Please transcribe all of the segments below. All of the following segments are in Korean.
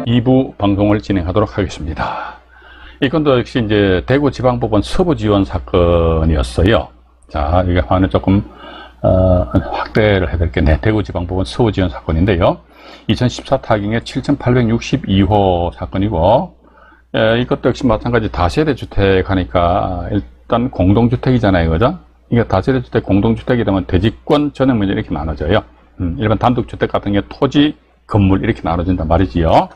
2부 방송을 진행하도록 하겠습니다. 이 건도 역시 이제 대구지방법원 서부지원 사건이었어요. 자, 이게 화는 조금 확대를 해드릴게요. 네, 대구지방법원 서부지원 사건인데요. 2014 타경의 7862호 사건이고, 이것도 역시 마찬가지 다세대 주택 하니까 일단 공동주택이잖아요, 그죠? 이게 다세대 주택, 공동주택이 되면 대지권, 전용 면적 이렇게 나눠져요. 일반 단독주택 같은 경우 토지, 건물 이렇게 나눠진단 말이지요.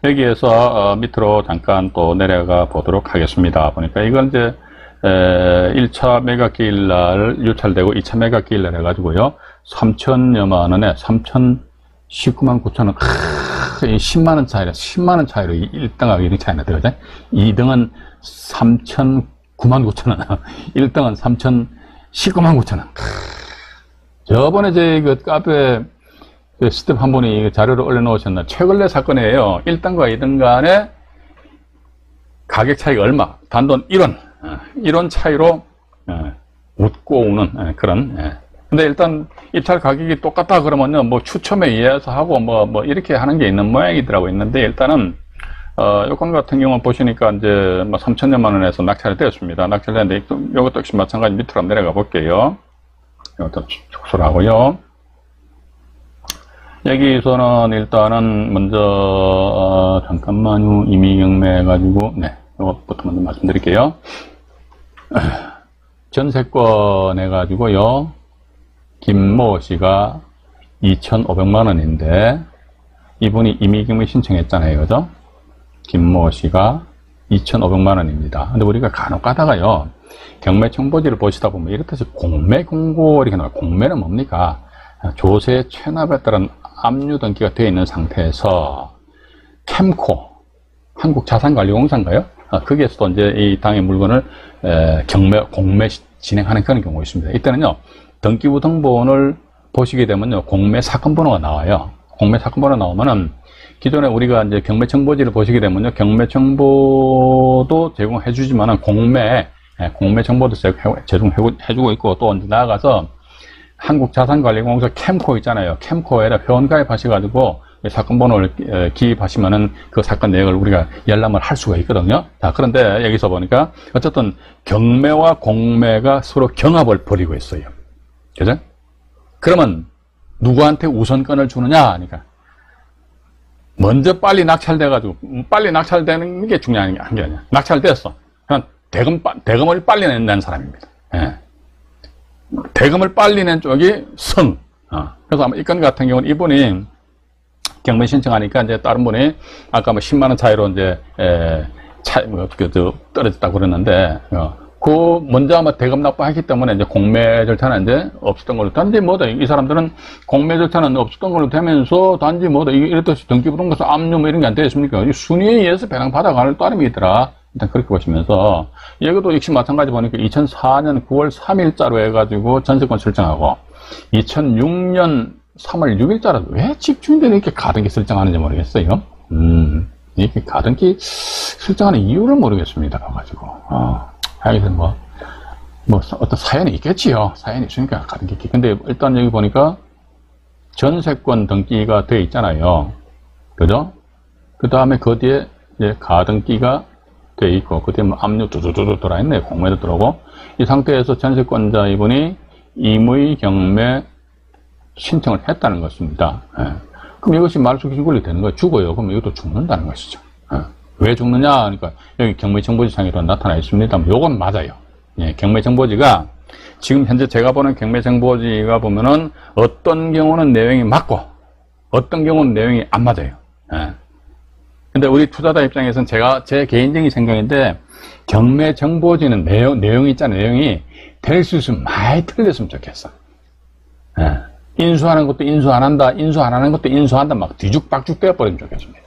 여기에서 밑으로 잠깐 또 내려가 보도록 하겠습니다. 보니까 이건 이제 1차 매각기일 날 유찰되고 2차 매각기일 날 해가지고요 3천여만 원에 3,019만 9천 원. 10만원 차이로 1등하고 2등 차이 나죠. 2등은 3,009만 9천 원, 1등은 3,019만 9천 원. 저번에 저희 그 카페 스텝 한 분이 자료를 올려놓으셨나. 최근래 사건이에요. 1등과 2등 간의 가격 차이가 얼마? 단돈 1원. 1원 차이로 웃고 우는 그런. 근데 일단 입찰 가격이 똑같다 그러면요, 뭐 추첨에 의해서 하고 뭐 이렇게 하는 게 있는 모양이더라고 있는데, 일단은 요건 같은 경우는 보시니까 이제 뭐 3천여만 원에서 낙찰이 되었습니다. 낙찰되는데 이것도 역시 마찬가지 밑으로 한번 내려가 볼게요. 이것도 축소를 하고요. 여기서는 일단은 먼저 잠깐만요. 임의경매 해가지고 이것부터 먼저 말씀드릴게요. 전세권 해가지고요, 김모 씨가 2,500만 원인데 이분이 임의경매 신청했잖아요, 그죠? 김모 씨가 2,500만 원입니다. 근데 우리가 간혹 가다가요, 경매 청보지를 보시다 보면 이렇듯이 공매 공고 이렇게 나와요. 공매는 뭡니까? 조세 체납에 따른 압류 등기가 되어 있는 상태에서 캠코, 한국자산관리공사인가요? 거기에서도 이제 이 당의 물건을 공매 진행하는 그런 경우가 있습니다. 이때는요, 등기부 등본을 보시게 되면요, 공매 사건 번호가 나와요. 공매 사건 번호 나오면은 기존에 우리가 이제 경매 정보지를 보시게 되면요, 경매 정보도 제공해 주지만은 공매 정보도 제공해주고 있고, 또 이제 나아가서 한국자산관리공사 캠코 있잖아요. 캠코에다 회원가입 하셔가지고 사건 번호를 기입하시면은 그 사건 내역을 우리가 열람을 할 수가 있거든요. 자, 그런데 여기서 보니까 어쨌든 경매와 공매가 서로 경합을 벌이고 있어요. 그죠? 그러면 누구한테 우선권을 주느냐 하니까, 먼저 빨리 낙찰돼가지고, 빨리 낙찰되는 게 중요한 게 아니야. 낙찰됐어. 그냥 대금을 빨리 낸다는 사람입니다. 예. 대금을 빨리 낸 쪽이 선. 그래서 아마 이 건 같은 경우는 이분이 경매 신청하니까 이제 다른 분이 아까 뭐 10만원 차이로 이제, 떨어졌다고 그랬는데, 그 먼저 아마 대금 납부했기 때문에 이제 공매 절차는 이제 없었던 걸로, 단지 뭐다, 이 사람들은 공매 절차는 없었던 걸로 되면서 단지 뭐다, 이랬듯이 등기부등본서 압류 뭐 이런 게 안 되어 있습니까? 이 순위에 의해서 배당받아가는 따름이 있더라. 일단 그렇게 보시면서, 이것도 역시 마찬가지 보니까 2004년 9월 3일자로 해가지고 전세권 설정하고, 2006년 3월 6일자로 왜 집주인들이 이렇게 가등기 설정하는지 모르겠어요. 이렇게 가등기 설정하는 이유를 모르겠습니다. 가지고. 하여튼 어떤 사연이 있겠지요. 사연이 있으니까 가등기. 근데 일단 여기 보니까 전세권 등기가 되어 있잖아요. 그죠? 그 다음에 그 뒤에 이제 가등기가 되어 있고, 그 뒤에 압류 두두두두 들어있네요. 공매도 들어오고. 이 상태에서 전세권자 이분이 임의 경매 신청을 했다는 것입니다. 그럼 이것이 말소기준 권리 되는 거예요. 죽어요. 그럼 이것도 죽는다는 것이죠. 왜 죽느냐? 그러니까 여기 경매정보지상에도 나타나 있습니다. 요건 맞아요. 경매정보지가 지금 현재 제가 보는 경매정보지가 보면은 어떤 경우는 내용이 맞고 어떤 경우는 내용이 안 맞아요. 근데 우리 투자자 입장에서는 제 개인적인 생각인데, 경매정보지는 내용이 있잖아요. 내용이 될 수 있으면 많이 틀렸으면 좋겠어. 인수하는 것도 인수 안 한다, 인수 안 하는 것도 인수한다, 막 뒤죽박죽 되어버리면 좋겠습니다.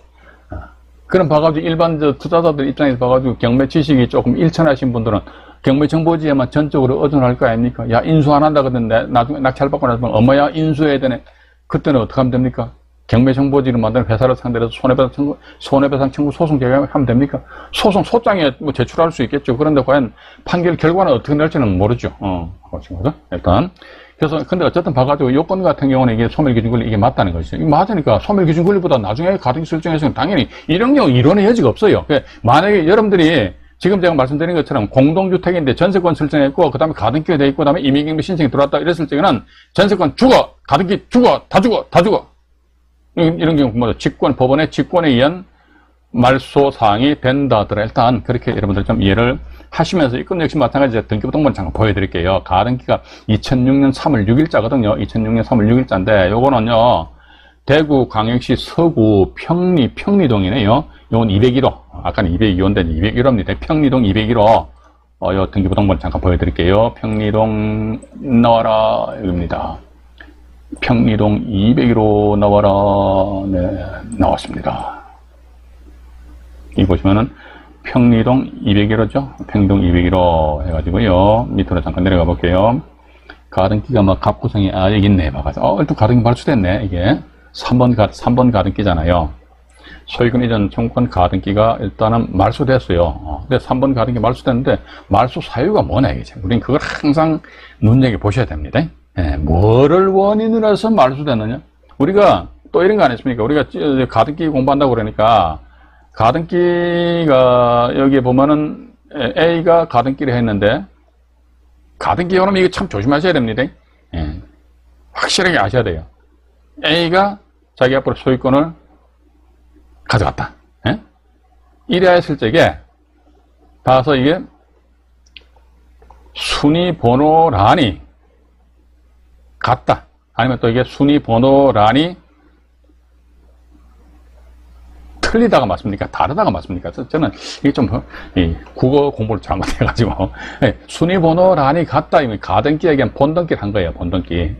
그럼 봐가지고 일반 투자자들 입장에서 봐가지고 경매 지식이 조금 일천하신 분들은 경매 정보지에만 전적으로 의존할 거 아닙니까? 야, 인수 안 한다 그러는데 나중에 낙찰받고 나서 엄마야 인수해야 되네. 그때는 어떻게 하면 됩니까? 경매 정보지를 만드는 회사를 상대로 손해배상 청구 소송 제기하면 됩니까? 소장에 뭐 제출할 수 있겠죠. 그런데 과연 판결 결과는 어떻게 날지는 모르죠. 일단 그래서, 근데 어쨌든 봐가지고 요건 같은 경우는 이게 소멸기준권리 이게 맞다는 것이죠. 이게 맞으니까 소멸기준권리보다 나중에 가등기 설정에서는 당연히 이런 경우 이론의 여지가 없어요. 만약에 여러분들이 지금 제가 말씀드린 것처럼 공동주택인데 전세권 설정했고, 그 다음에 가등기가 돼 있고, 그 다음에 임의경비 신청이 들어왔다 이랬을 적에는 전세권 죽어! 가등기 죽어! 다 죽어! 다 죽어! 이런 경우, 뭐, 법원의 직권에 의한 말소사항이 된다 하더라. 일단, 그렇게 여러분들 좀 이해를 하시면서, 이건 역시 마찬가지로 등기부등본 잠깐 보여드릴게요. 가등기가 2006년 3월 6일자거든요. 2006년 3월 6일자인데, 요거는요, 대구, 광역시, 서구, 평리동이네요. 요건 201호. 아까는 202호인데 201호입니다. 평리동 201호. 요 등기부등본 잠깐 보여드릴게요. 평리동 나와라. 여기입니다. 평리동 201호 나와라. 네, 나왔습니다. 이 보시면은 평리동 201호죠. 평리동 201호 해가지고요. 밑으로 잠깐 내려가 볼게요. 가등기가 막 갑구성이, 여기 있네. 봐가지고. 또 가등기 발수됐네. 이게 3번 가등기잖아요. 소유권 이전 청구권 가등기가 일단은 말소됐어요. 근데 3번 가등기 말소됐는데, 말소 사유가 뭐냐, 이게. 우린 그걸 항상 눈여겨 보셔야 됩니다. 예, 뭐를 원인으로 해서 말소됐느냐? 우리가 또 이런 거 아니겠습니까? 우리가 가등기 공부한다고 그러니까, 가등기가 여기에 보면은 A가 가등기를 했는데, 가등기 그러면 이게 참 조심하셔야 됩니다. 예, 확실하게 아셔야 돼요. A가 자기 앞으로 소유권을 가져갔다. 예? 이래야 했을 적에 봐서 이게 순위 번호란이 같다. 아니면 또 이게 순위 번호란이 틀리다가 맞습니까? 다르다가 맞습니까? 저는 이게 좀 국어 공부를 잘못해가지고 순위 번호란이 같다. 이건 가등기에 의한 본등기를 한 거예요. 본등기.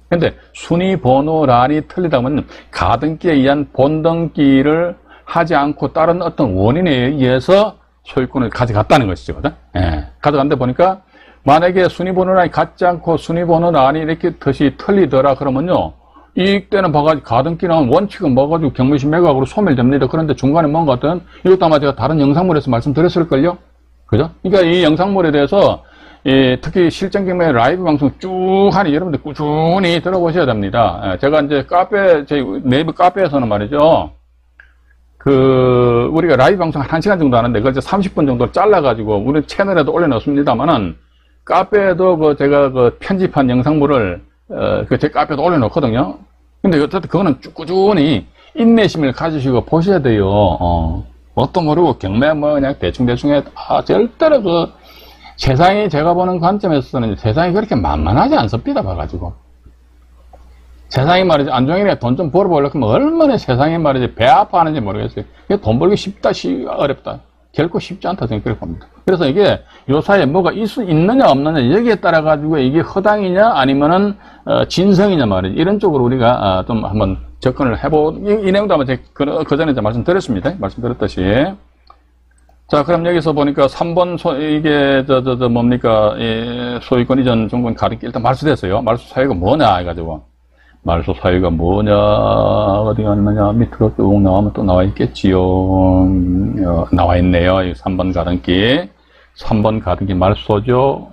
근데 순위 번호란이 틀리다면 가등기에 의한 본등기를 하지 않고 다른 어떤 원인에 의해서 소유권을 가져갔다는 것이죠. 그죠? 예. 가져간다 보니까 만약에 순위 번호란이 같지 않고 순위 번호란이 이렇게 뜻이 틀리더라 그러면요. 이때는 봐가지고 가등기는 원칙은 뭐가지고 경매시 매각으로 소멸됩니다. 그런데 중간에 뭔가 어떤 이것도 아마 제가 다른 영상물에서 말씀드렸을걸요? 그죠? 그러니까 이 영상물에 대해서 특히 실전 경매 라이브 방송 쭉 하니 여러분들 꾸준히 들어보셔야 됩니다. 제가 이제 저희 네이버 카페에서는 말이죠. 우리가 라이브 방송 1시간 정도 하는데, 그걸 이제 30분 정도 잘라가지고, 우리 채널에도 올려놓습니다만은, 카페에도 제가 편집한 영상물을, 제 카페에도 올려놓거든요. 근데 어쨌든 그거는 꾸준히 인내심을 가지시고 보셔야 돼요. 뭣도 모르고 경매 그냥 대충 해. 절대로 세상이 제가 보는 관점에서는 세상이 그렇게 만만하지 않습니다. 봐가지고. 세상이 말이지, 안종일에 돈 좀 벌어보려고 하면 얼마나 세상이 말이지, 배 아파하는지 모르겠어요. 돈 벌기 쉽다, 어렵다. 결코 쉽지 않다, 저는 그렇게 봅니다. 그래서 이게 요 사이에 뭐가 있느냐, 없느냐, 여기에 따라가지고 이게 허당이냐, 아니면은, 진성이냐 말이지. 이런 쪽으로 우리가, 좀 한번 접근을 이 내용도 아마 제가 그 전에 말씀드렸습니다. 말씀드렸듯이. 자, 그럼 여기서 보니까 3번 이게, 뭡니까, 소유권 이전 정권 가등기 일단 말소됐어요. 말소 사유가 뭐냐, 해가지고. 말소 사유가 뭐냐, 어디 갔느냐, 밑으로 쭉 나오면 또 나와 있겠지요. 나와 있네요. 3번 가등기. 3번 가등기 말소죠.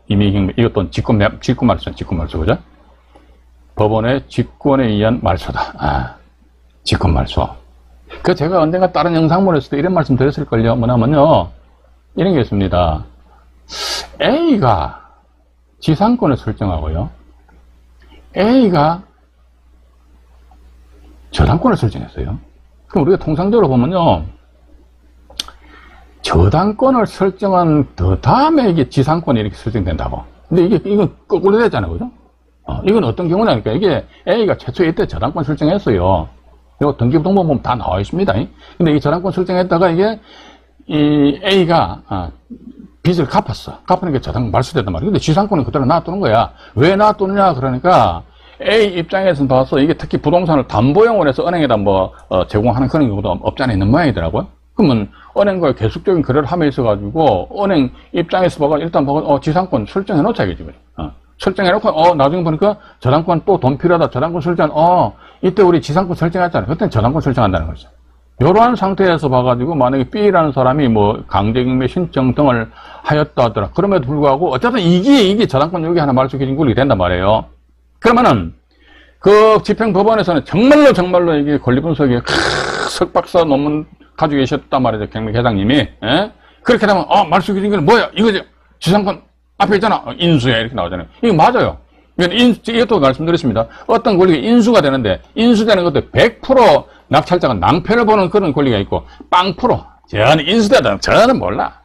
임의경매. 이것도 직권 말소, 그죠? 법원의 직권에 의한 말소다. 직권 말소. 제가 언젠가 다른 영상물에서도 이런 말씀 드렸을걸요. 뭐냐면요. 이런 게 있습니다. A가 지상권을 설정하고요. A가 저당권을 설정했어요. 그럼 우리가 통상적으로 보면요. 저당권을 설정한 다음에 이게 지상권이 이렇게 설정된다고. 근데 이건 거꾸로 되잖아요. 그죠? 이건 어떤 경우냐니까 이게 A가 최초에 이때 저당권 설정했어요. 이거 등기부등본 보면 다 나와 있습니다. 근데 이 저당권 설정했다가 이 A가, 빚을 갚았어. 갚으니까 저당권 말소됐단 말이야. 근데 지상권은 그대로 놔두는 거야. 왜 놔두느냐? 그러니까 A 입장에서는 봐서 이게 특히 부동산을 담보용으로 해서 은행에다 제공하는 그런 경우도 없지 않아 있는 모양이더라고요. 그러면 은행과 계속적인 거래를 함에 있어가지고 은행 입장에서 일단 지상권 설정해 놓자 이거지. 설정해놓고, 나중에 보니까 저당권 또 돈 필요하다. 저당권 설정, 이때 우리 지상권 설정했잖아요. 그때는 저당권 설정한다는 거죠. 이러한 상태에서 봐가지고 만약에 B라는 사람이 뭐 강제경매 신청 등을 하였다 하더라. 그럼에도 불구하고 어쨌든 이게 저당권 요기 하나 말소기준 권리가 된단 말이에요. 그러면은 그 집행법원에서는 정말로 이게 권리분석에 석박사 논문 가지고 계셨단 말이죠. 경매 회장님이. 예? 그렇게 되면 말소기준 권리 뭐야? 이거죠. 지상권 앞에 있잖아. 인수야 이렇게 나오잖아요. 이거 맞아요. 이것도 말씀드렸습니다. 어떤 권리가 인수가 되는데 인수되는 것도 100% 낙찰자가 낭패를 보는 그런 권리가 있고 빵 프로 저는 인수되다 저는 몰라.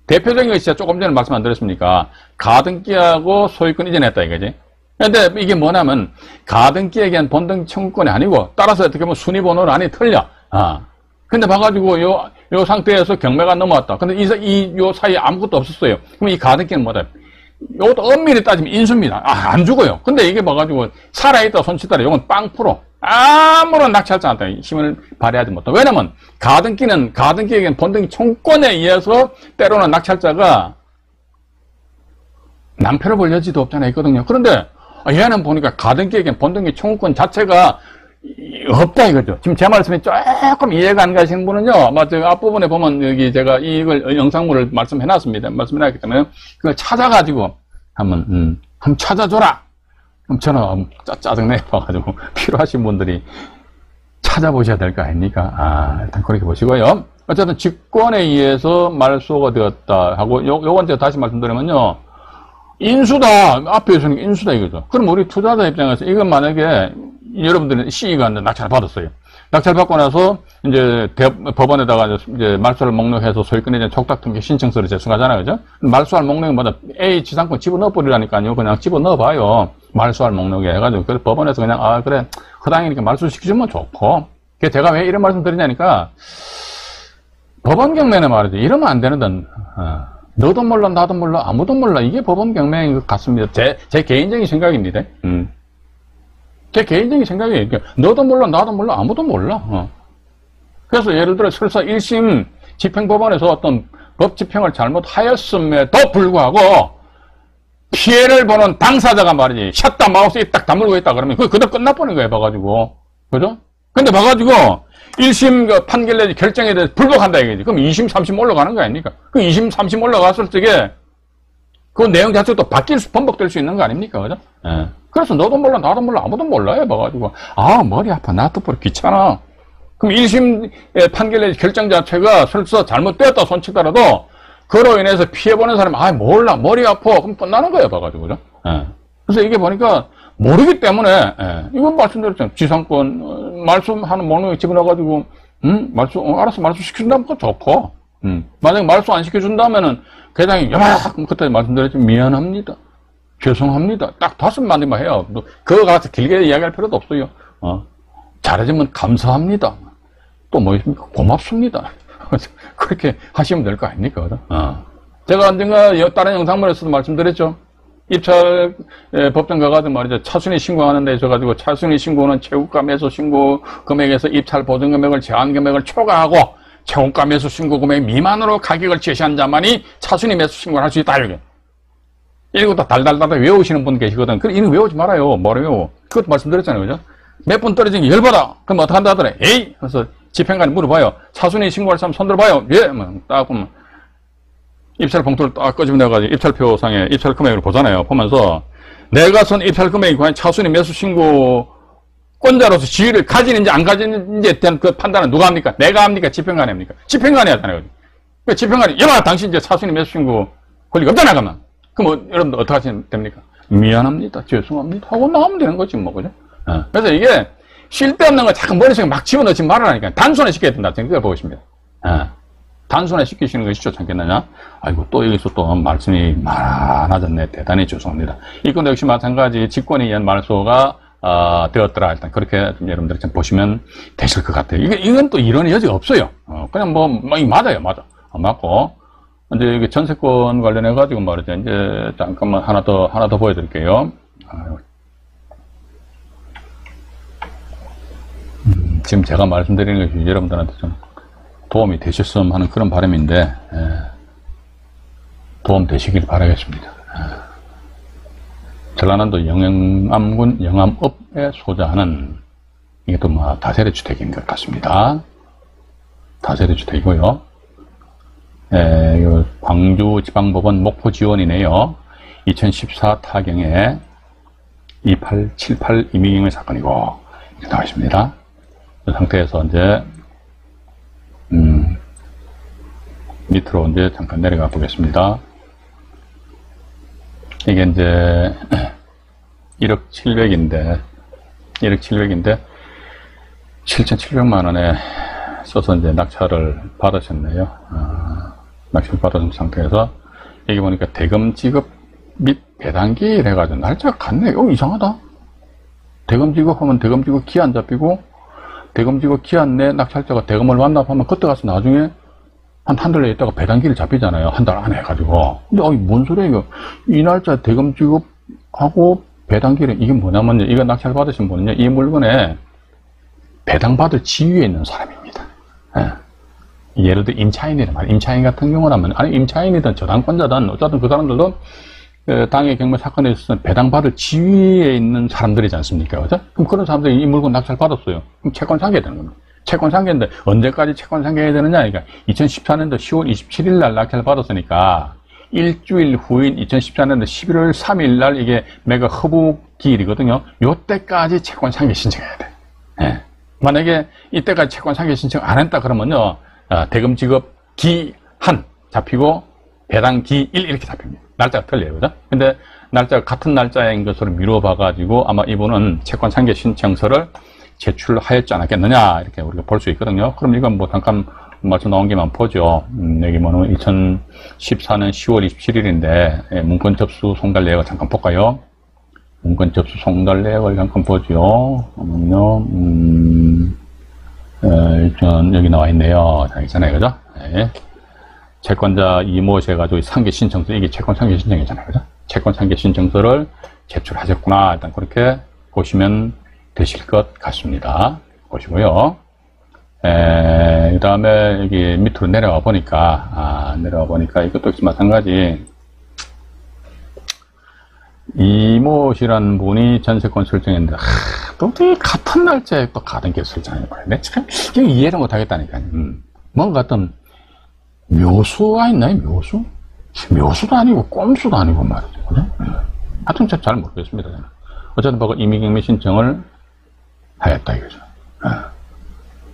대표적인 것이 조금 전에 말씀 안 드렸습니까? 가등기하고 소유권 이전했다 이거지. 근데 이게 뭐냐면 가등기에 대한 본등 청구권이 아니고 따라서 어떻게 보면 순위번호를 안에 틀려. 근데 봐가지고 요 상태에서 경매가 넘어왔다. 근데 요 사이에 아무것도 없었어요. 그럼 이 가등기는 뭐다? 요것도 엄밀히 따지면 인수입니다. 안 죽어요. 근데 이게 봐가지고 살아있다 손치더라. 요건 빵 프로. 아무런 낙찰자한테 힘을 발휘하지 못해. 왜냐면 가등기에겐 본등 청구권에 의해서 때로는 낙찰자가 낭패를 볼 여지도 없잖아요. 있거든요. 그런데 얘는 보니까 가등기에겐 본등기 청구권 자체가 없다 이거죠. 지금 제 말씀이 조금 이해가 안 가시는 분은요, 아마 저 앞부분에 보면 여기 제가 이걸 영상물을 말씀해놨기 때문에 그걸 찾아가지고 한번 찾아줘라. 그럼 저는 짜증내 봐가지고 필요하신 분들이 찾아보셔야 될 거 아닙니까? 일단 그렇게 보시고요. 어쨌든 직권에 의해서 말소가 되었다 하고 요건 제가 다시 말씀드리면요, 인수다 앞에서는 인수다 이거죠. 그럼 우리 투자자 입장에서 이건 만약에 여러분들은 C가 낙찰을 받았어요. 낙찰 받고 나서 이제 법원에다가 이제 말소를 목록해서 소유권에 대한 촉탁 등기 신청서를 제출하잖아요, 그죠? 말소할 목록은 뭐다? A 지상권 집어넣어 버리라니까요. 그냥 집어넣어 봐요. 말소할 목록에 해가지고 그래서 법원에서 그냥 그래 허당이니까 말소시켜주면 좋고. 제가 왜 이런 말씀 드리냐니까 법원 경매는 말이죠. 이러면 안 되는데 너도 몰라 나도 몰라 아무도 몰라 이게 법원 경매인 것 같습니다. 제 개인적인 생각입니다. 제 개인적인 생각이에요. 너도 몰라, 나도 몰라, 아무도 몰라. 그래서 예를 들어 설사 1심 집행법원에서 어떤 법 집행을 잘못하였음에도 불구하고 피해를 보는 당사자가 말이지 샷다 마우스에 딱 다물고 있다 그러면 그대로 끝나버린 거예요. 봐가지고. 그죠? 근데 봐가지고 1심 그 판결 내지 결정에 대해서 불복한다 이거지. 그럼 2심, 3심 올라가는 거 아닙니까? 그 2심, 3심 올라갔을 적에 그 내용 자체가 또 번복될 수 있는 거 아닙니까? 그죠? 예. 그래서 너도 몰라, 나도 몰라, 아무도 몰라요. 봐가지고. 머리 아파, 나도 버려, 귀찮아. 그럼 1심 판결 내지 결정 자체가 설사 잘못되었다 손치더라도 그로 인해서 피해보는 사람이 몰라, 머리 아파. 그럼 끝나는 거예요. 봐가지고. 그죠? 예. 그래서 이게 보니까 모르기 때문에, 이건 말씀드렸잖아요. 지상권, 말씀하는 목록에 집어넣어가지고, 알아서 말씀 시켜준다면 그거 좋고, 만약에 말씀 안 시켜준다면은, 회장이, 그럼 그때 말씀드렸지만, 미안합니다. 죄송합니다. 딱 5마디만 해요. 그거 가서 길게 이야기할 필요도 없어요. 잘해주면 감사합니다. 또 뭐 있습니까? 고맙습니다. 그렇게 하시면 될 거 아닙니까? 제가 언젠가 다른 영상물에서도 말씀드렸죠. 입찰 법정 가가지고 말이죠. 차순위 신고하는데 있어가지고 차순위 신고는 최고가 매수 신고 금액에서 입찰 보증 금액을 제한 금액을 초과하고 최고가 매수 신고 금액 미만으로 가격을 제시한 자만이 차순위 매수 신고를 할 수 있다. 이게. 이거 다 달달달 외우시는 분 계시거든. 그래, 이거 외우지 말아요. 뭐라 외워. 그것도 말씀드렸잖아요. 그죠? 몇 분 떨어진 게 열받아. 그럼 어떡한다 하더래. 에이! 그래서 집행관이 물어봐요. 차순위 신고할 사람 손 들어봐요. 예! 딱 보면. 입찰 봉투를 딱 꺼집어내가지고 입찰표 상에 입찰 금액을 보잖아요. 보면서 내가 쓴 입찰 금액이 과연 차순위 매수 신고권자로서 지위를 가지는지 안 가지는지에 대한 그 판단은 누가 합니까? 내가 합니까? 집행관이 합니까? 집행관이 하잖아요. 그러니까 집행관이 당신 이제 차순위 매수 신고 권리가 없잖아, 그러면. 그럼 여러분들 어떻게 하시면 됩니까? 미안합니다. 죄송합니다. 하고 나오면 되는 거지, 뭐, 그죠? 그래서 이게 쓸데없는 걸 자꾸 머릿속에 막 집어넣지 말라니까. 단순화 시켜야 된다. 생각을 보고 있습니다. 단순화 시키시는 것이 좋지 않겠느냐? 아이고, 또 여기서 또 말씀이 많아졌네. 대단히 죄송합니다. 이 건도 역시 마찬가지 직권에 의한 말소가, 되었더라. 일단 그렇게 여러분들 좀 보시면 되실 것 같아요. 이건 또 이론의 여지가 없어요. 그냥 맞아요. 맞아. 맞고. 이제 이게 전세권 관련해가지고 말이죠. 이제 잠깐만 하나 더 보여드릴게요. 지금 제가 말씀드리는 것이 여러분들한테 좀 도움이 되셨으면 하는 그런 바람인데, 도움 되시길 바라겠습니다. 전라남도 영암군 영암읍에 소재하는 이게 또 다세대 주택인 것 같습니다. 4세대 주택이고요. 광주지방법원 목포지원이네요. 2014 타경에 2878 임의경매 사건이고 이렇게 나와 있습니다. 그 상태에서 이제 밑으로 이제 잠깐 내려가 보겠습니다. 이게 이제 1억 700인데 7,700만 원에 써서 이제 낙찰을 받으셨네요. 낙찰을 받은 상태에서 여기 보니까 대금 지급 및 배당기일 해가지고 날짜가 같네. 이상하다. 대금 지급하면 대금 지급 기한 잡히고 대금 지급 기한 내 낙찰자가 대금을 완납하면 그때 가서 나중에 한 달 내에 있다가 배당기일 잡히잖아요. 한 달 안에 해가지고. 근데 뭔 소리야 이거. 이 날짜 대금 지급하고 배당기일은 이게 뭐냐면요. 이거 낙찰 받으신 분은요. 이 물건에 배당받을 지위에 있는 사람입니다. 예를 들어 임차인이란 말이에요. 임차인 같은 경우라면 아니 임차인이든 저당권자든 어쨌든 그 사람들도 당해 경매 사건에 있어서 배당받을 지위에 있는 사람들이지 않습니까? 그죠? 그럼 그런 사람들이 이 물건 낙찰 받았어요. 그럼 채권 상계해야 되는 겁니다. 채권 상계인데 언제까지 채권 상계해야 되느냐? 그러니까 2014년도 10월 27일 날 낙찰 받았으니까 일주일 후인 2014년도 11월 3일 날 이게 매각 허브 기일이거든요. 요때까지 채권 상계 신청해야 돼. 만약에 이때까지 채권 상계 신청 안 했다 그러면요. 대금 지급 기한 잡히고 배당 기일 이렇게 잡힙니다. 날짜가 틀려요. 그죠? 근데 날짜가 같은 날짜인 것으로 미뤄봐 가지고 아마 이분은 채권 상계 신청서를 제출하였지 않았겠느냐 이렇게 우리가 볼 수 있거든요. 그럼 이건 뭐 잠깐 말씀 나온 게만 보죠. 여기 뭐는 2014년 10월 27일인데 문건 접수 송달 내역을 잠깐 볼까요? 문건 접수 송달 내역을 잠깐 보죠. 일단 여기 나와 있네요. 자, 있잖아요. 그죠? 네. 채권자 이모셔가지고 상계 신청서, 이게 채권 상계 신청이잖아요. 그죠? 채권 상계 신청서를 제출하셨구나. 일단 그렇게 보시면 되실 것 같습니다. 보시고요. 그 다음에 여기 밑으로 내려와 보니까, 이것도 역시 마찬가지. 이모시라는 분이 전세권 설정했는데, 또 같은 날짜에 또 가던 게 설정해버렸네. 참, 이해를 못하겠다니까요. 뭔가 어떤 묘수가 있나요? 묘수? 묘수도 아니고 꼼수도 아니고 말이죠. 그죠? 하여튼 잘 모르겠습니다. 저는. 어쨌든 보고 임의경매 신청을 하였다 이거죠.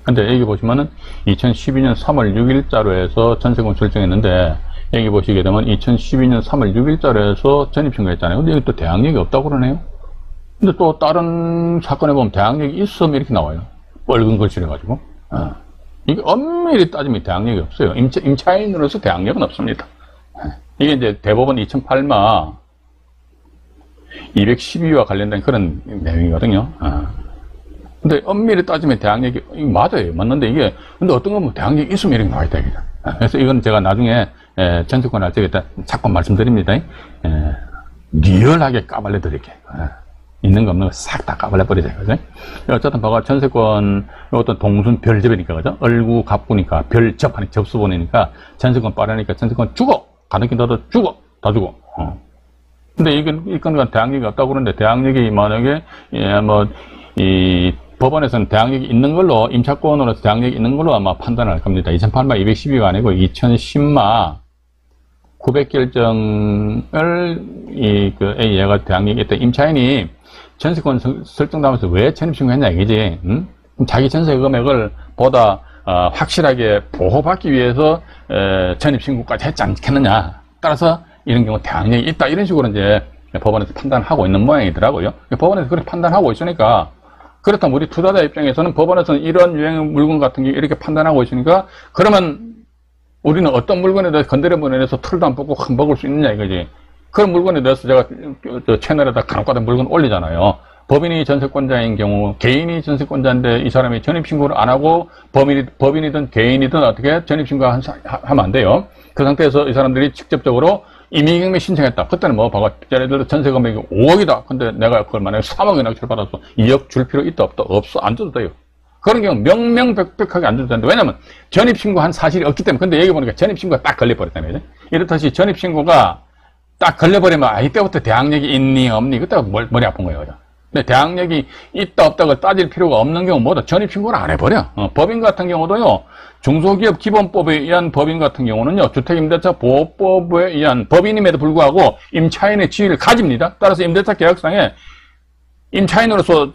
근데 여기 보시면은 2012년 3월 6일자로 해서 전세권 설정했는데 여기 보시게 되면 2012년 3월 6일자로 해서 전입신고했잖아요. 근데 여기 또 대항력이 없다고 그러네요. 근데 또 다른 사건에 보면 대항력이 있으면 이렇게 나와요. 빨간 글씨를 가지고. 이게 엄밀히 따지면 대항력이 없어요. 임차인으로서 대항력은 없습니다. 이게 이제 대법원 2008마 212와 관련된 그런 내용이거든요. 근데 엄밀히 따지면 대항력이 맞아요. 맞는데 이게 근데 어떤 건 뭐 대항력이 있으면 이렇게 나와 있다 이거죠. 그래서 이건 제가 나중에 전세권 할 때 자꾸 말씀드립니다. 리얼하게 까발려 드릴게요. 있는 거 없는 거 싹 다 까발려 버리세요. 그죠? 어쨌든 봐봐 전세권 어떤 동순 별접이니까 그죠? 얼구 갑구니까 별접하니 접수본이니까 전세권 빠르니까 전세권 주고 가는 길 너도 주고 다 주고. 근데 이 건과 대항력이 없다고 그러는데 대항력이 만약에 이 법원에서는 대항력이 있는 걸로 임차권으로서 대항력이 있는 걸로 아마 판단을 할 겁니다. 2008마 212가 아니고 2010마 900결정을 얘가 대항력이 있다. 임차인이 전세권 설정하면서 왜 전입신고했냐 이거지. 자기 전세 금액을 보다 확실하게 보호받기 위해서 전입신고까지 했지 않겠느냐. 따라서 이런 경우 대항력이 있다. 이런 식으로 이제 법원에서 판단하고 있는 모양이더라고요. 법원에서 그렇게 판단하고 있으니까 그렇다면 우리 투자자 입장에서는 법원에서는 이런 유형의 물건 같은 게 이렇게 판단하고 있으니까 그러면 우리는 어떤 물건에 대해서 건드려보내 내서 털도 안 뽑고 확 먹을 수 있느냐 이거지. 그런 물건에 대해서 제가 채널에다 간혹가다 물건 올리잖아요. 법인이 전세권자인 경우 개인이 전세권자인데 이 사람이 전입신고를 안 하고 법인이든 개인이든 어떻게 전입신고하면 안 돼요. 그 상태에서 이 사람들이 직접적으로 임의경매 신청했다. 그때는 뭐 봐봐. 예를 들어 전세 금액이 5억이다. 근데 내가 그걸 만약에 3억에 낙찰 받았어. 2억 줄 필요 있다 없다? 없어. 안 줘도 돼요. 그런 경우 명명백백하게 안 줘도 되는데 왜냐면 전입신고한 사실이 없기 때문에. 근데 여기 보니까 전입신고가 딱 걸려버렸다는 거죠. 이렇듯이 전입신고가 딱 걸려버리면 이때부터 대항력이 있니 없니 그때가 머리 아픈 거예요. 그죠? 근데 대항력이 있다 없다고 따질 필요가 없는 경우 뭐다 전입신고를 안 해버려. 법인 같은 경우도요, 중소기업 기본법에 의한 법인 같은 경우는요, 주택임대차 보호법에 의한 법인임에도 불구하고 임차인의 지위를 가집니다. 따라서 임대차 계약상에 임차인으로서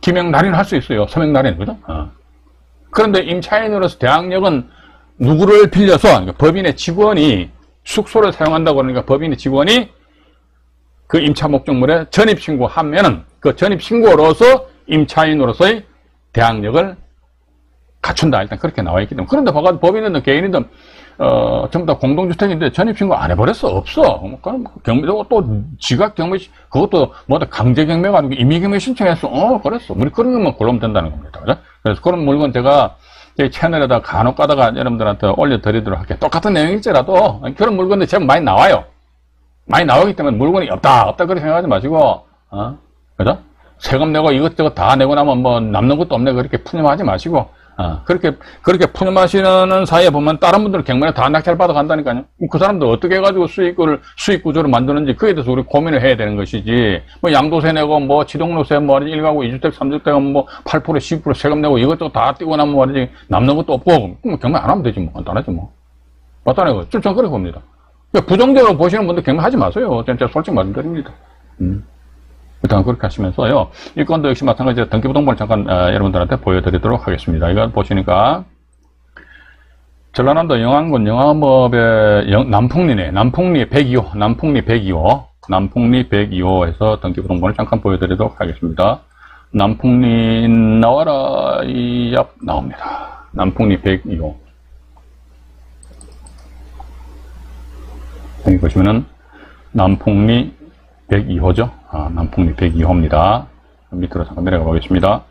기명 날인을 할 수 있어요. 서명 날인, 그죠? 그런데 임차인으로서 대항력은 누구를 빌려서, 그러니까 법인의 직원이 숙소를 사용한다고 그러니까 법인의 직원이 그 임차 목적물에 전입신고하면은 그 전입신고로서 임차인으로서의 대항력을 갖춘다. 일단 그렇게 나와 있기 때문에. 그런데 봐가지고 법인이든 개인이든 전부 다 공동주택인데 전입신고 안 해버렸어. 없어. 그럼 경매도 또 지각 경매, 그것도 뭐다 강제경매 가지고 임의경매 신청했어. 그랬어. 우리 그런 것만 고르면 된다는 겁니다. 그죠? 그래서 그런 물건 제가 제 채널에다 간혹 가다가 여러분들한테 올려드리도록 할게요. 똑같은 내용일지라도 그런 물건들 제법 많이 나와요. 많이 나오기 때문에 물건이 없다 그렇게 생각하지 마시고, 그죠? 세금 내고 이것저것 다 내고 나면 뭐 남는 것도 없네 그렇게 푸념하지 마시고, 그렇게 푸념하시는 사이에 보면 다른 분들은 경매를 다 낙찰 받아 간다니까요. 그 사람들 어떻게 해가지고 수익 구조를 만드는지 그에 대해서 우리 고민을 해야 되는 것이지, 뭐 양도세 내고 뭐 지동료세 뭐 1가구 2주택 3주택은 뭐 8% 10% 세금 내고 이것저것 다 띄고 나면 말이지 남는 것도 없고, 그럼 경매 안 하면 되지 뭐. 간단하지 뭐. 맞다는 거. 좀 그렇게 봅니다. 부정적으로 보시는 분들 경매하지 마세요. 진짜 솔직히 말씀드립니다. 일단 그렇게 하시면서요. 이 건도 역시 마찬가지로 등기부등본을 잠깐 여러분들한테 보여드리도록 하겠습니다. 이거 보시니까 전라남도 영안군 영암업의 남풍리네. 남풍리 102호. 남풍리 102호. 남풍리 102호에서 등기부등본을 잠깐 보여드리도록 하겠습니다. 남풍리 나와라 이 앞 나옵니다. 남풍리 102호. 여기 보시면은 남풍리 102호죠. 남풍리 102호입니다. 밑으로 잠깐 내려가 보겠습니다.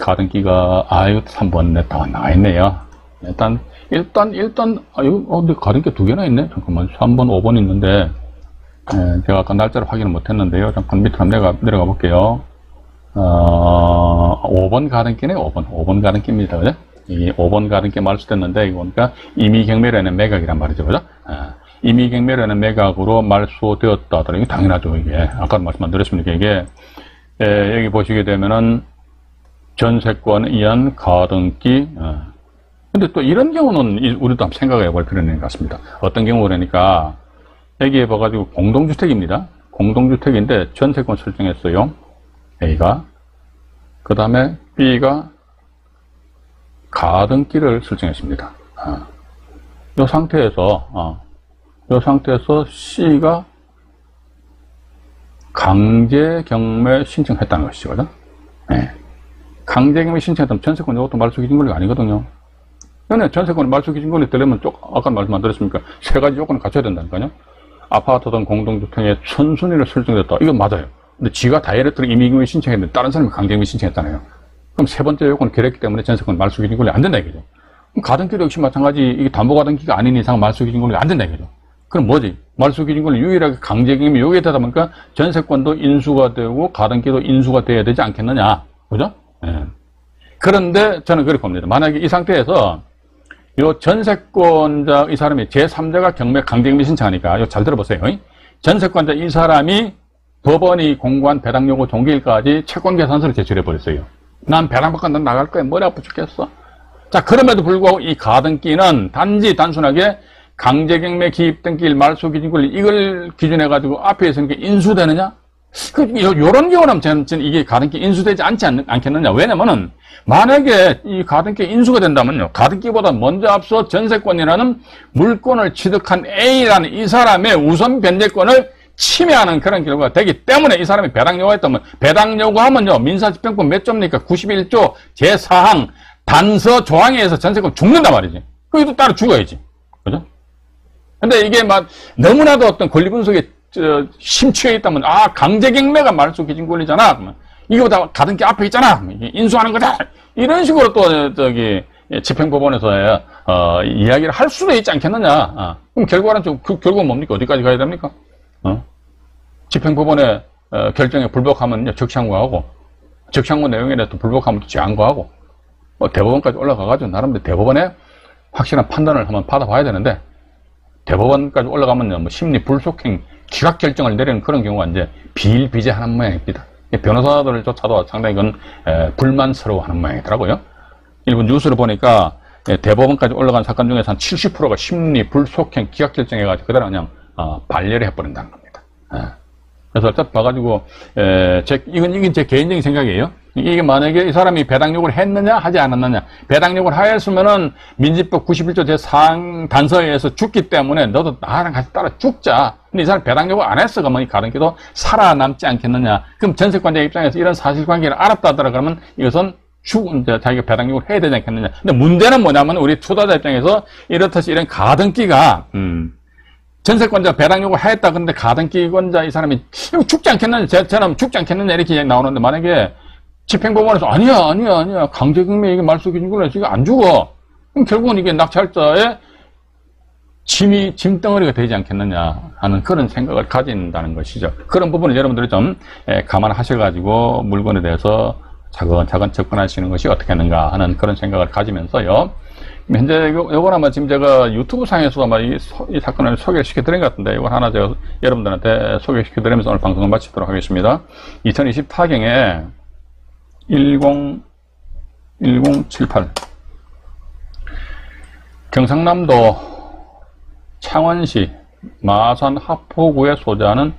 가등기가 이것도 3번 다 나와있네요. 일단 근데 가등기 두 개나 있네. 잠깐만, 3번 5번 있는데 제가 아까 날짜를 확인을 못했는데요. 잠깐 밑으로 내려가 볼게요. 5번 가등기네. 5번 가등기입니다. 그죠? 이 5번 가등기 말소됐는데 이거 보니까 임의경매라는 매각이란 말이죠. 그죠? 임의경매라는 매각으로 말소되었다. 이게 당연하죠. 이게 아까 말씀 안 드렸습니까? 이게 여기 보시게 되면은 전세권에 의한 가등기. 근데 또 이런 경우는 우리도 한번 생각해 볼 필요는 있는 것 같습니다. 어떤 경우라니까 여기에 봐가지고 공동주택입니다. 공동주택인데 전세권 설정했어요. A가. 그 다음에 B가 가등기를 설정했습니다. 이 상태에서 C가 강제경매 신청했다는 것이죠. 그죠? 네. 강제경매 신청했다면 전세권 이것도 말소기준권리가 아니거든요. 근데 전세권 말소기준권리 되려면 아까 말씀 안 드렸습니까? 세 가지 요건을 갖춰야 된다니까요. 아파트든 공동주택에 선순위를 설정했다. 이건 맞아요. 근데 지가 다이렉트로 임의경매 신청했는데 다른 사람이 강제경매 신청했잖아요. 그럼 세 번째 요건을 결했기 때문에 전세권 말소기준권리 안 된다 이거죠. 그럼 가등기도 역시 마찬가지, 이게 담보가등기가 아닌 이상 말소기준권리 안 된다 이거죠. 그럼 뭐지? 말소기준권리 유일하게 강제경매 요게 되다 보니까 전세권도 인수가 되고 가등기도 인수가 돼야 되지 않겠느냐. 그죠? 예. 그런데 저는 그렇게 봅니다. 만약에 이 상태에서 요 전세권자 이 사람이 제3자가 강제경매 신청하니까 이거 잘 들어보세요. 전세권자 이 사람이 법원이 공고한 배당요구 종기일까지 채권계산서를 제출해버렸어요. 난 배당받고 난 나갈 거야. 머리 아파 죽겠어. 자, 그럼에도 불구하고 이 가등기는 단순하게 강제경매 기입등기일 말소기준권리 이걸 기준해가지고 앞에 있으는 게 인수되느냐? 요런 경우라면 저는 이게 가등기 인수되지 않겠느냐? 왜냐면은 만약에 이 가등기 인수가 된다면요. 가등기보다 먼저 앞서 전세권이라는 물건을 취득한 A라는 이 사람의 우선 변제권을 침해하는 그런 결과가 되기 때문에 이 사람이 배당 요구했다면, 배당 요구하면요, 민사집행법 몇 점입니까? 91조 제4항 단서 조항에 의해서 전세권 죽는단 말이지. 그것도 따로 죽어야지. 그죠? 근데 이게 막 너무나도 어떤 권리 분석에 심취해 있다면, 강제경매가 말소기준권리잖아. 이거보다 가등기 앞에 있잖아. 인수하는 거다. 이런 식으로 또 집행법원에서 이야기를 할 수도 있지 않겠느냐. 그럼 결과는 그 결과는 뭡니까? 어디까지 가야 됩니까? 집행법원의 결정에 불복하면 적시항고하고, 적시항고 내용에 대해서 불복하면 또 제항고하고, 대법원까지 올라가가지고 나름대로 대법원에 확실한 판단을 한번 받아봐야 되는데, 대법원까지 올라가면 심리 불속행 기각 결정을 내리는 그런 경우가 이제 비일비재하는 모양입니다. 변호사들조차도 상당히 그건 불만스러워하는 모양이더라고요. 일본 뉴스를 보니까 대법원까지 올라간 사건 중에서 한 70%가 심리, 불속행, 기각 결정해가지고 그대로 그냥 반려를 해버린다는 겁니다. 그래서 딱 봐가지고 이건 제 개인적인 생각이에요. 이게 만약에 이 사람이 배당 요구를 했느냐 하지 않았느냐, 배당 요구를 하였으면은 민지법 91조 제4항 단서에 의해서 죽기 때문에 너도 나랑 같이 따라 죽자. 근데 이 사람 배당 요구 안 했어. 그러면 이 가등기도 살아남지 않겠느냐. 그럼 전세권자 입장에서 이런 사실관계를 알았다 하더라 그러면 이것은 이제 자기가 배당 요구를 해야 되지 않겠느냐. 근데 문제는 뭐냐면 우리 투자자 입장에서 이렇듯이 이런 가등기가 전세권자 배당 요구 했다. 근데 가등기권자 이 사람이 죽지 않겠느냐, 저는 죽지 않겠느냐 이렇게 나오는데 만약에 집행법원에서 아니야 강제경매 이게 말소기준 걸로 지금 안 죽어. 그럼 결국은 이게 낙찰자의 짐덩어리가 되지 않겠느냐 하는 그런 생각을 가진다는 것이죠. 그런 부분을 여러분들이 좀 감안하셔가지고 물건에 대해서 차근차근 접근하시는 것이 어떻게 하는가 하는 그런 생각을 가지면서요. 현재 요건 아마 지금 제가 유튜브 상에서 아마 이 사건을 소개를 시켜드린 것 같은데 이걸 하나 제가 여러분들한테 소개시켜드리면서 오늘 방송을 마치도록 하겠습니다. 2024경에 1078 경상남도 창원시 마산 하포구에 소재하는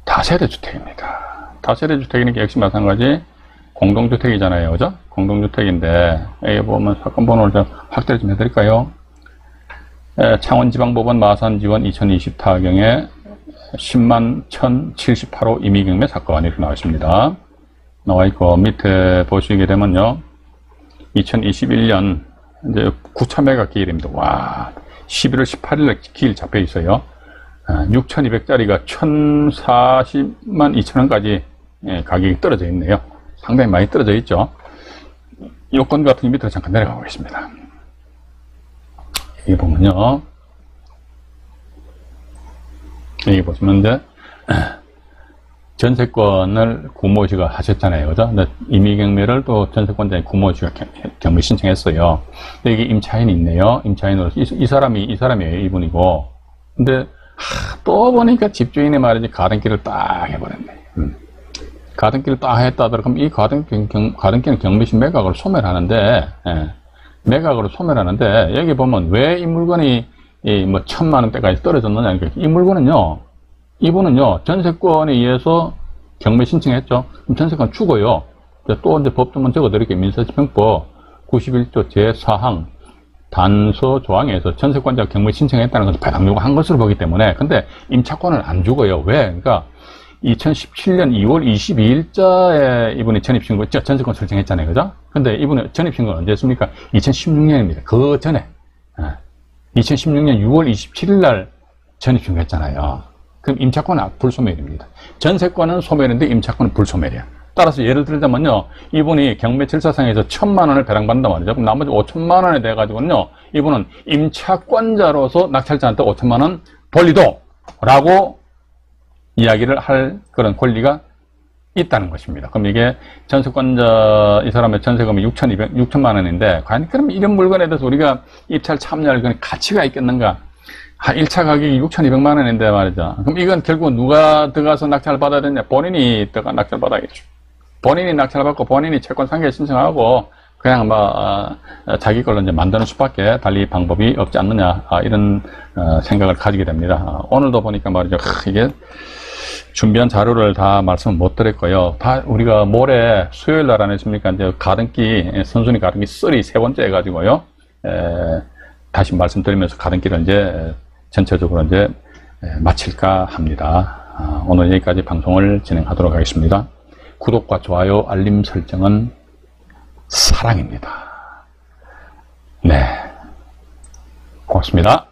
다세대 주택입니다. 다세대 주택이니까 역시 마찬가지 공동주택이잖아요. 그죠? 공동주택인데 여기 보면 사건 번호를 좀 확대를 좀 해드릴까요? 창원지방법원 마산지원 2024경에 10만 1078호 임의경매 사건이 이렇게 나와 있습니다. 나와 있고 밑에 보시게 되면요, 2021년 이제 9,000매가 기일입니다. 와, 11월 18일에 기일 잡혀 있어요. 6,200짜리가 1,040만 2천원까지 가격이 떨어져 있네요. 상당히 많이 떨어져 있죠. 요건 같은 게 밑으로 잠깐 내려가 보겠습니다. 여기 보면요, 여기 보시면 이제 전세권을 구모씨가 하셨잖아요. 그죠? 근데 임의경매를 또 전세권자인 구모씨가 경매 신청했어요. 근데 이게 임차인이 있네요. 임차인으로. 이 사람이에요. 이분이고. 근데, 또 보니까 집주인이 말이지, 가등기를 딱 해버렸네. 가등기를 딱 했다 하더라도, 그럼 이 가등기는 경매시 매각으로 소멸하는데, 매각으로 소멸하는데, 여기 보면 왜 이 물건이, 뭐, 1,000만원대까지 떨어졌느냐. 이 물건은요, 이분은요, 전세권에 의해서 경매 신청했죠. 그럼 전세권 죽어요. 또 이제 법조문 적어드릴게요. 민사집행법 91조 제4항 단서 조항에서 전세권자가 경매 신청했다는 것을 배당 요구한 것으로 보기 때문에. 근데 임차권은 안 죽어요. 왜? 그러니까 2017년 2월 22일자에 이분이 전입신고, 전세권 설정했잖아요. 그죠? 근데 이분이 전입신고는 언제 했습니까? 2016년입니다. 그 전에. 2016년 6월 27일 날 전입신고했잖아요. 그럼 임차권은 불소멸입니다. 전세권은 소멸인데 임차권은 불소멸이야. 따라서 예를 들자면요, 이분이 경매 절차상에서 1,000만원을 배당받는단 말이죠. 그럼 나머지 5천만원에 대해가지고는요, 이분은 임차권자로서 낙찰자한테 5천만원 돌리도 라고 이야기를 할 그런 권리가 있다는 것입니다. 그럼 이게 전세권자, 이 사람의 전세금이 6천만원인데, 과연 그럼 이런 물건에 대해서 우리가 입찰 참여할 그런 가치가 있겠는가? 1차 가격이 6,200만원인데 말이죠. 그럼 이건 결국 누가 들어가서 낙찰을 받아야 되냐? 본인이 들어가 낙찰을 받아야겠죠. 본인이 낙찰을 받고 본인이 채권 상계 신청하고 그냥 자기 걸로 이제 만드는 수밖에 달리 방법이 없지 않느냐, 이런 생각을 가지게 됩니다. 오늘도 보니까 말이죠. 이게 준비한 자료를 다 말씀을 못 드렸고요. 다 우리가 모레 수요일 날 아니십니까? 이제 가등기, 선순위 가등기 3 세 번째 해가지고요. 다시 말씀드리면서 가등기를 이제 전체적으로 이제 마칠까 합니다. 오늘 여기까지 방송을 진행하도록 하겠습니다. 구독과 좋아요, 알림 설정은 사랑입니다. 네. 고맙습니다.